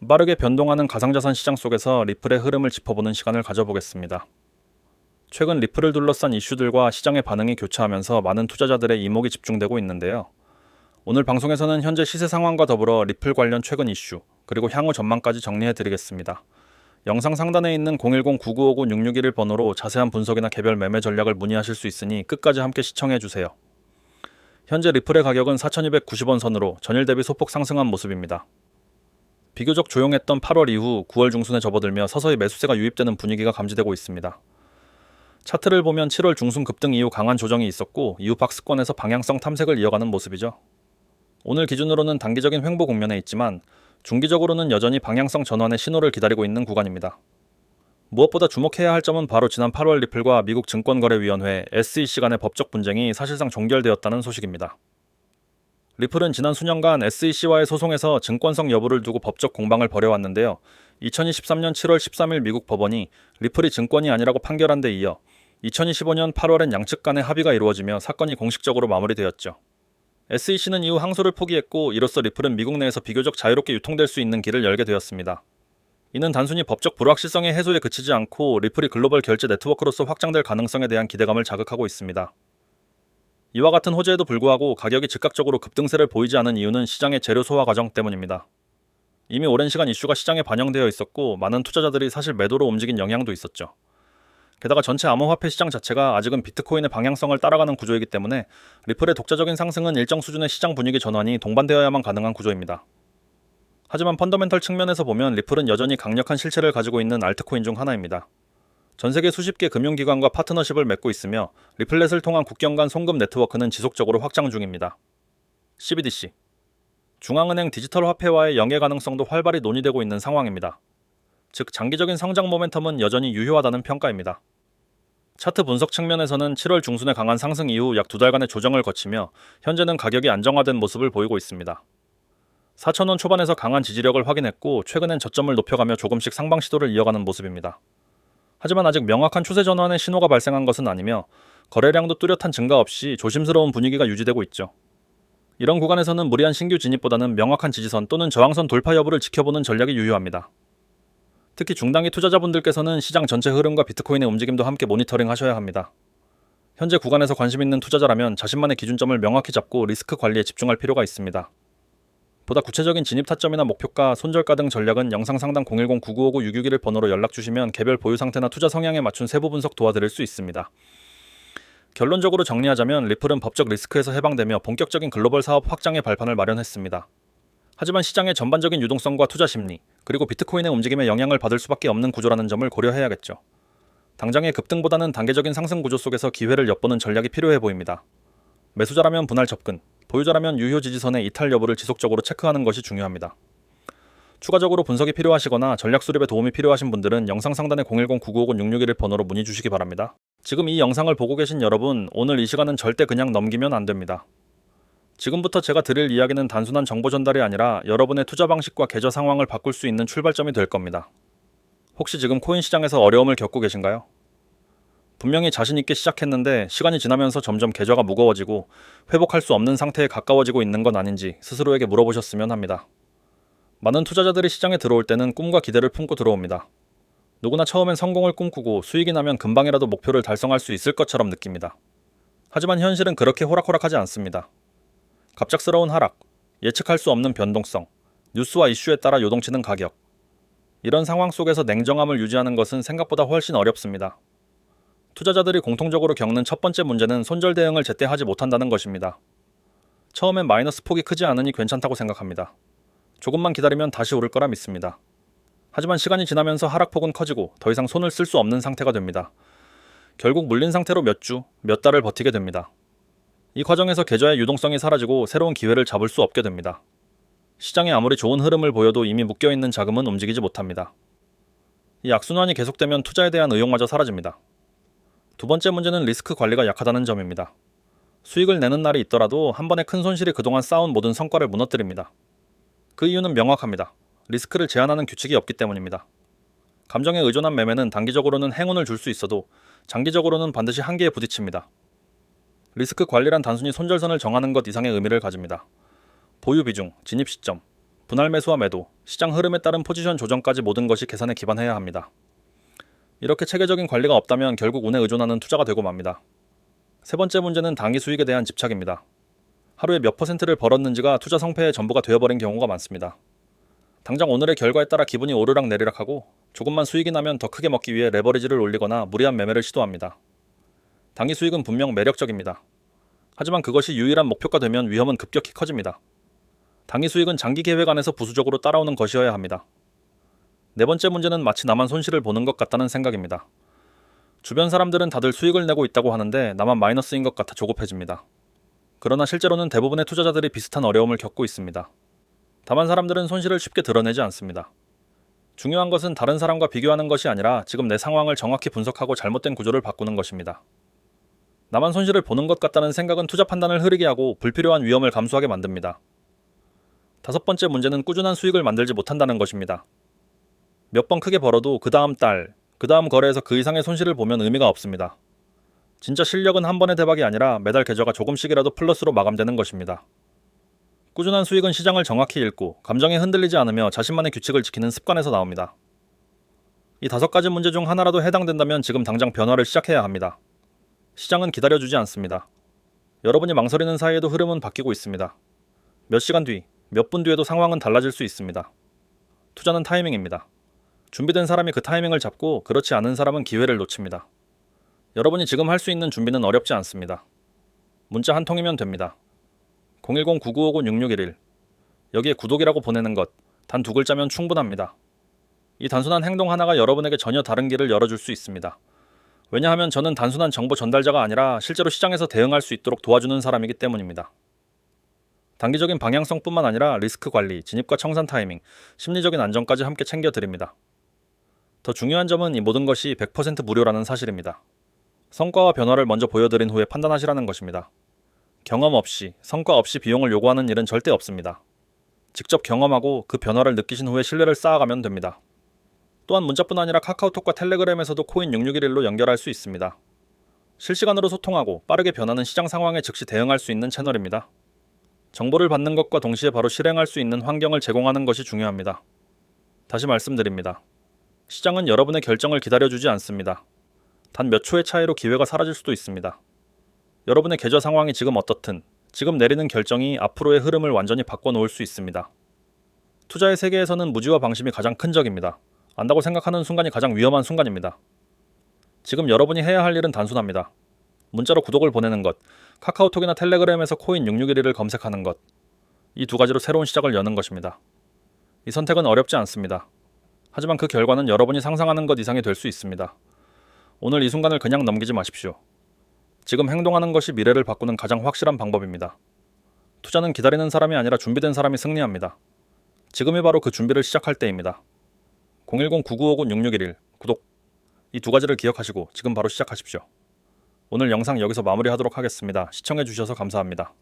빠르게 변동하는 가상자산 시장 속에서 리플의 흐름을 짚어보는 시간을 가져보겠습니다. 최근 리플을 둘러싼 이슈들과 시장의 반응이 교차하면서 많은 투자자들의 이목이 집중되고 있는데요. 오늘 방송에서는 현재 시세 상황과 더불어 리플 관련 최근 이슈, 그리고 향후 전망까지 정리해드리겠습니다. 영상 상단에 있는 010-9959-661 번호로 자세한 분석이나 개별 매매 전략을 문의하실 수 있으니 끝까지 함께 시청해주세요. 현재 리플의 가격은 4,290원 선으로 전일 대비 소폭 상승한 모습입니다. 비교적 조용했던 8월 이후 9월 중순에 접어들며 서서히 매수세가 유입되는 분위기가 감지되고 있습니다. 차트를 보면 7월 중순 급등 이후 강한 조정이 있었고 이후 박스권에서 방향성 탐색을 이어가는 모습이죠. 오늘 기준으로는 단기적인 횡보 국면에 있지만 중기적으로는 여전히 방향성 전환의 신호를 기다리고 있는 구간입니다. 무엇보다 주목해야 할 점은 바로 지난 8월 리플과 미국 증권거래위원회 SEC 간의 법적 분쟁이 사실상 종결되었다는 소식입니다. 리플은 지난 수년간 SEC와의 소송에서 증권성 여부를 두고 법적 공방을 벌여왔는데요. 2023년 7월 13일 미국 법원이 리플이 증권이 아니라고 판결한 데 이어 2025년 8월엔 양측 간의 합의가 이루어지며 사건이 공식적으로 마무리되었죠. SEC는 이후 항소를 포기했고 이로써 리플은 미국 내에서 비교적 자유롭게 유통될 수 있는 길을 열게 되었습니다. 이는 단순히 법적 불확실성의 해소에 그치지 않고 리플이 글로벌 결제 네트워크로서 확장될 가능성에 대한 기대감을 자극하고 있습니다. 이와 같은 호재에도 불구하고 가격이 즉각적으로 급등세를 보이지 않은 이유는 시장의 재료 소화 과정 때문입니다. 이미 오랜 시간 이슈가 시장에 반영되어 있었고 많은 투자자들이 사실 매도로 움직인 영향도 있었죠. 게다가 전체 암호화폐 시장 자체가 아직은 비트코인의 방향성을 따라가는 구조이기 때문에 리플의 독자적인 상승은 일정 수준의 시장 분위기 전환이 동반되어야만 가능한 구조입니다. 하지만 펀더멘털 측면에서 보면 리플은 여전히 강력한 실체를 가지고 있는 알트코인 중 하나입니다. 전 세계 수십 개 금융기관과 파트너십을 맺고 있으며 리플렛을 통한 국경 간 송금 네트워크는 지속적으로 확장 중입니다. CBDC 중앙은행 디지털 화폐와의 연계 가능성도 활발히 논의되고 있는 상황입니다. 즉 장기적인 성장 모멘텀은 여전히 유효하다는 평가입니다. 차트 분석 측면에서는 7월 중순의 강한 상승 이후 약 2달간의 조정을 거치며 현재는 가격이 안정화된 모습을 보이고 있습니다. 4,000원 초반에서 강한 지지력을 확인했고 최근엔 저점을 높여가며 조금씩 상방 시도를 이어가는 모습입니다. 하지만 아직 명확한 추세 전환의 신호가 발생한 것은 아니며 거래량도 뚜렷한 증가 없이 조심스러운 분위기가 유지되고 있죠. 이런 구간에서는 무리한 신규 진입보다는 명확한 지지선 또는 저항선 돌파 여부를 지켜보는 전략이 유효합니다. 특히 중단기 투자자분들께서는 시장 전체 흐름과 비트코인의 움직임도 함께 모니터링 하셔야 합니다. 현재 구간에서 관심 있는 투자자라면 자신만의 기준점을 명확히 잡고 리스크 관리에 집중할 필요가 있습니다. 보다 구체적인 진입 타점이나 목표가, 손절가 등 전략은 영상 상단 010-9959-661 번호로 연락 주시면 개별 보유 상태나 투자 성향에 맞춘 세부 분석 도와드릴 수 있습니다. 결론적으로 정리하자면 리플은 법적 리스크에서 해방되며 본격적인 글로벌 사업 확장의 발판을 마련했습니다. 하지만 시장의 전반적인 유동성과 투자 심리, 그리고 비트코인의 움직임에 영향을 받을 수밖에 없는 구조라는 점을 고려해야겠죠. 당장의 급등보다는 단계적인 상승 구조 속에서 기회를 엿보는 전략이 필요해 보입니다. 매수자라면 분할 접근, 보유자라면 유효 지지선의 이탈 여부를 지속적으로 체크하는 것이 중요합니다. 추가적으로 분석이 필요하시거나 전략 수립에 도움이 필요하신 분들은 영상 상단의 010-9959-661 번호로 문의 주시기 바랍니다. 지금 이 영상을 보고 계신 여러분, 오늘 이 시간은 절대 그냥 넘기면 안 됩니다. 지금부터 제가 드릴 이야기는 단순한 정보 전달이 아니라 여러분의 투자 방식과 계좌 상황을 바꿀 수 있는 출발점이 될 겁니다. 혹시 지금 코인 시장에서 어려움을 겪고 계신가요? 분명히 자신 있게 시작했는데 시간이 지나면서 점점 계좌가 무거워지고 회복할 수 없는 상태에 가까워지고 있는 건 아닌지 스스로에게 물어보셨으면 합니다. 많은 투자자들이 시장에 들어올 때는 꿈과 기대를 품고 들어옵니다. 누구나 처음엔 성공을 꿈꾸고 수익이 나면 금방이라도 목표를 달성할 수 있을 것처럼 느낍니다. 하지만 현실은 그렇게 호락호락하지 않습니다. 갑작스러운 하락, 예측할 수 없는 변동성, 뉴스와 이슈에 따라 요동치는 가격. 이런 상황 속에서 냉정함을 유지하는 것은 생각보다 훨씬 어렵습니다. 투자자들이 공통적으로 겪는 첫 번째 문제는 손절 대응을 제때 하지 못한다는 것입니다. 처음엔 마이너스 폭이 크지 않으니 괜찮다고 생각합니다. 조금만 기다리면 다시 오를 거라 믿습니다. 하지만 시간이 지나면서 하락폭은 커지고 더 이상 손을 쓸 수 없는 상태가 됩니다. 결국 물린 상태로 몇 주, 몇 달을 버티게 됩니다. 이 과정에서 계좌의 유동성이 사라지고 새로운 기회를 잡을 수 없게 됩니다. 시장에 아무리 좋은 흐름을 보여도 이미 묶여있는 자금은 움직이지 못합니다. 이 악순환이 계속되면 투자에 대한 의욕마저 사라집니다. 두 번째 문제는 리스크 관리가 약하다는 점입니다. 수익을 내는 날이 있더라도 한 번에 큰 손실이 그동안 쌓은 모든 성과를 무너뜨립니다. 그 이유는 명확합니다. 리스크를 제한하는 규칙이 없기 때문입니다. 감정에 의존한 매매는 단기적으로는 행운을 줄 수 있어도 장기적으로는 반드시 한계에 부딪힙니다. 리스크 관리란 단순히 손절선을 정하는 것 이상의 의미를 가집니다. 보유 비중, 진입 시점, 분할 매수와 매도, 시장 흐름에 따른 포지션 조정까지 모든 것이 계산에 기반해야 합니다. 이렇게 체계적인 관리가 없다면 결국 운에 의존하는 투자가 되고 맙니다. 세 번째 문제는 단기 수익에 대한 집착입니다. 하루에 몇 퍼센트를 벌었는지가 투자 성패의 전부가 되어버린 경우가 많습니다. 당장 오늘의 결과에 따라 기분이 오르락 내리락하고 조금만 수익이 나면 더 크게 먹기 위해 레버리지를 올리거나 무리한 매매를 시도합니다. 단기 수익은 분명 매력적입니다. 하지만 그것이 유일한 목표가 되면 위험은 급격히 커집니다. 단기 수익은 장기 계획 안에서 부수적으로 따라오는 것이어야 합니다. 네 번째 문제는 마치 나만 손실을 보는 것 같다는 생각입니다. 주변 사람들은 다들 수익을 내고 있다고 하는데 나만 마이너스인 것 같아 조급해집니다. 그러나 실제로는 대부분의 투자자들이 비슷한 어려움을 겪고 있습니다. 다만 사람들은 손실을 쉽게 드러내지 않습니다. 중요한 것은 다른 사람과 비교하는 것이 아니라 지금 내 상황을 정확히 분석하고 잘못된 구조를 바꾸는 것입니다. 나만 손실을 보는 것 같다는 생각은 투자 판단을 흐리게 하고 불필요한 위험을 감수하게 만듭니다. 다섯 번째 문제는 꾸준한 수익을 만들지 못한다는 것입니다. 몇 번 크게 벌어도 그 다음 달, 그 다음 거래에서 그 이상의 손실을 보면 의미가 없습니다. 진짜 실력은 한 번의 대박이 아니라 매달 계좌가 조금씩이라도 플러스로 마감되는 것입니다. 꾸준한 수익은 시장을 정확히 읽고 감정에 흔들리지 않으며 자신만의 규칙을 지키는 습관에서 나옵니다. 이 다섯 가지 문제 중 하나라도 해당된다면 지금 당장 변화를 시작해야 합니다. 시장은 기다려주지 않습니다. 여러분이 망설이는 사이에도 흐름은 바뀌고 있습니다. 몇 시간 뒤, 몇 분 뒤에도 상황은 달라질 수 있습니다. 투자는 타이밍입니다. 준비된 사람이 그 타이밍을 잡고 그렇지 않은 사람은 기회를 놓칩니다. 여러분이 지금 할 수 있는 준비는 어렵지 않습니다. 문자 한 통이면 됩니다. 010-9959-6611 여기에 구독이라고 보내는 것, 단 두 글자면 충분합니다. 이 단순한 행동 하나가 여러분에게 전혀 다른 길을 열어줄 수 있습니다. 왜냐하면 저는 단순한 정보 전달자가 아니라 실제로 시장에서 대응할 수 있도록 도와주는 사람이기 때문입니다. 단기적인 방향성뿐만 아니라 리스크 관리, 진입과 청산 타이밍, 심리적인 안정까지 함께 챙겨드립니다. 더 중요한 점은 이 모든 것이 100% 무료라는 사실입니다. 성과와 변화를 먼저 보여드린 후에 판단하시라는 것입니다. 경험 없이, 성과 없이 비용을 요구하는 일은 절대 없습니다. 직접 경험하고 그 변화를 느끼신 후에 신뢰를 쌓아가면 됩니다. 또한 문자뿐 아니라 카카오톡과 텔레그램에서도 코인 6611로 연결할 수 있습니다. 실시간으로 소통하고 빠르게 변하는 시장 상황에 즉시 대응할 수 있는 채널입니다. 정보를 받는 것과 동시에 바로 실행할 수 있는 환경을 제공하는 것이 중요합니다. 다시 말씀드립니다. 시장은 여러분의 결정을 기다려주지 않습니다. 단 몇 초의 차이로 기회가 사라질 수도 있습니다. 여러분의 계좌 상황이 지금 어떻든 지금 내리는 결정이 앞으로의 흐름을 완전히 바꿔놓을 수 있습니다. 투자의 세계에서는 무지와 방심이 가장 큰 적입니다. 안다고 생각하는 순간이 가장 위험한 순간입니다. 지금 여러분이 해야 할 일은 단순합니다. 문자로 구독을 보내는 것, 카카오톡이나 텔레그램에서 코인 6611을 검색하는 것, 이 두 가지로 새로운 시작을 여는 것입니다. 이 선택은 어렵지 않습니다. 하지만 그 결과는 여러분이 상상하는 것 이상이 될 수 있습니다. 오늘 이 순간을 그냥 넘기지 마십시오. 지금 행동하는 것이 미래를 바꾸는 가장 확실한 방법입니다. 투자는 기다리는 사람이 아니라 준비된 사람이 승리합니다. 지금이 바로 그 준비를 시작할 때입니다. 010-9959-6611 구독, 이 두 가지를 기억하시고 지금 바로 시작하십시오. 오늘 영상 여기서 마무리하도록 하겠습니다. 시청해주셔서 감사합니다.